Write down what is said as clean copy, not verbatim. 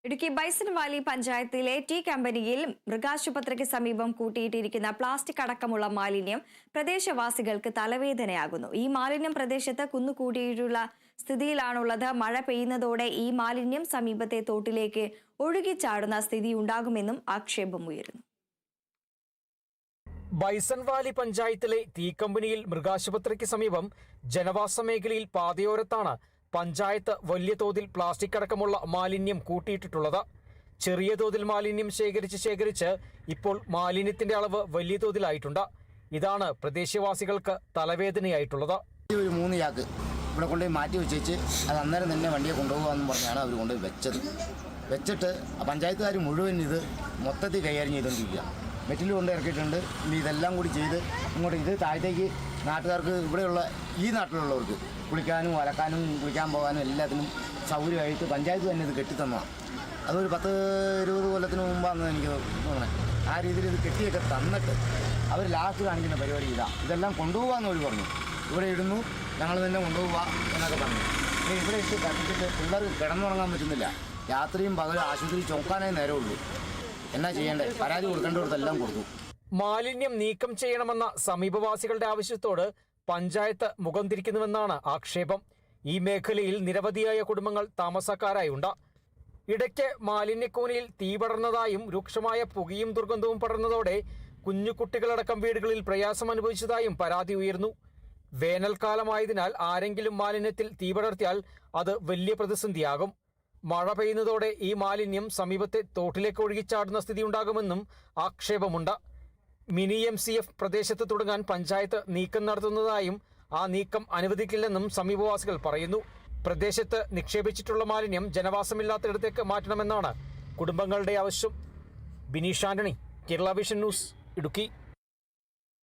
Idukki bison Valley പഞ്ചായത്തിലെ T കമ്പനിയിൽ മൃഗാശുപത്രിക്ക് സമീപം കൂട്ടിയിട്ടിരിക്കുന്ന പ്ലാസ്റ്റിക് അടക്കമുള്ള മാലിന്യം പ്രദേശവാസികൾക്ക് തലവേദനയാകുന്നു. ഈ മാലിന്യം പ്രദേശത്ത് കുന്നുകൂടിയിട്ടുള്ള സ്ഥിതിയിലാണുള്ളത്. മഴ പെയ്യുന്നതോടെ ഈ മാലിന്യം സമീപത്തെ തോട്ടിലേക്ക് ഒഴുകിച്ചാടുന്ന സ്ഥിതി ഉണ്ടാകുമെന്നും ആക്ഷേപമുയരുന്നു. ബൈസൺ വാലി പഞ്ചായത്തിലെ തീക്കമ്പനിയിൽ മൃഗാശുപത്രിക്ക് സമീപം ജനവാസ മേഖലയിൽ പാതയോരത്താണ് പഞ്ചായത്ത് വലിയ തോതിൽ പ്ലാസ്റ്റിക് അടക്കമുള്ള മാലിന്യം കൂട്ടിയിട്ടിട്ടുള്ളത്. ചെറിയ തോതിൽ മാലിന്യം ശേഖരിച്ച് ഇപ്പോൾ മാലിന്യത്തിന്റെ അളവ് വലിയ തോതിലായിട്ടുണ്ട്. ഇതാണ് പ്രദേശവാസികൾക്ക് തലവേദനയായിട്ടുള്ളത്. ഒരു 3 ചാക്ക് ഇവിടെ കൊണ്ടുപോയി മാറ്റി വെച്ചേച്ച് അത് അന്നേരം തന്നെ വണ്ടിയെ കൊണ്ടുപോകാമെന്ന് പറഞ്ഞാണ് അവർ കൊണ്ടുപോയി വെച്ചിട്ട് പഞ്ചായത്തുകാർ മുഴുവൻ ഇത് മൊത്തത്തിൽ കൈകാര്യം ചെയ്തുകൊണ്ടിരിക്കുക. മെറ്റിൽ കൊണ്ട് ഇറക്കിയിട്ടുണ്ട്. ഇനി ഇതെല്ലാം കൂടി ചെയ്ത് ഇങ്ങോട്ട് ഇത് താഴത്തേക്ക് നാട്ടുകാർക്ക് ഇവിടെയുള്ള ഈ നാട്ടിലുള്ളവർക്ക് കുളിക്കാനും അലക്കാനും കുളിക്കാൻ പോകാനും എല്ലാത്തിനും സൗകര്യമായിട്ട് പഞ്ചായത്ത് തന്നെ ഇത് കെട്ടിത്തന്നതാണ്. അതൊരു 10-20 കൊല്ലത്തിന് മുമ്പാണെന്ന് എനിക്ക് തോന്നണേ. ആ രീതിയിൽ ഇത് കെട്ടിയൊക്കെ തന്നിട്ട് അവർ ലാസ്റ്റ് കാണിക്കുന്ന പരിപാടി ഇതെല്ലാം കൊണ്ടുപോകാമെന്ന് അവർ പറഞ്ഞു. ഇവിടെ ഇടുന്നു, ഞങ്ങൾ തന്നെ കൊണ്ടുപോകാം എന്നൊക്കെ പറഞ്ഞു. ഇവിടെ ഇട്ട് കത്തിച്ചിട്ട് പിള്ളേർക്ക് കിടന്നുറങ്ങാൻ പറ്റുന്നില്ല. രാത്രിയും പകലും ആശുപത്രി ചോക്കാനേ നേരമുള്ളൂ. എന്നാ ചെയ്യേണ്ടേ? പരാതി കൊടുക്കേണ്ടതെല്ലാം കൊടുത്തു. മാലിന്യം നീക്കം ചെയ്യണമെന്ന സമീപവാസികളുടെ ആവശ്യത്തോട് പഞ്ചായത്ത് മുഖം തിരിക്കുന്നുവെന്നാണ് ആക്ഷേപം. ഈ മേഖലയിൽ നിരവധിയായ കുടുംബങ്ങൾ താമസക്കാരായുണ്ട്. ഇടയ്ക്ക് മാലിന്യക്കൂനയിൽ തീ പടർന്നതായും രൂക്ഷമായ പുകയും ദുർഗന്ധവും പടർന്നതോടെ കുഞ്ഞുകുട്ടികളടക്കം വീടുകളിൽ പ്രയാസം അനുഭവിച്ചതായും പരാതി ഉയർന്നു. വേനൽക്കാലമായതിനാൽ ആരെങ്കിലും മാലിന്യത്തിൽ തീ പടർത്തിയാൽ അത് വലിയ പ്രതിസന്ധിയാകും. മഴ പെയ്യുന്നതോടെ ഈ മാലിന്യം സമീപത്തെ തോട്ടിലേക്ക് ഒഴുകിച്ചാടുന്ന സ്ഥിതി ഉണ്ടാകുമെന്നും ആക്ഷേപമുണ്ട്. മിനി MCF പ്രദേശത്ത് തുടങ്ങാൻ പഞ്ചായത്ത് നീക്കം നടത്തുന്നതായും ആ നീക്കം അനുവദിക്കില്ലെന്നും സമീപവാസികൾ പറയുന്നു. പ്രദേശത്ത് നിക്ഷേപിച്ചിട്ടുള്ള മാലിന്യം ജനവാസമില്ലാത്തിടത്തേക്ക് മാറ്റണമെന്നാണ് കുടുംബങ്ങളുടെ ആവശ്യം. Bineesh Antony, Kerala vision news, Idukki.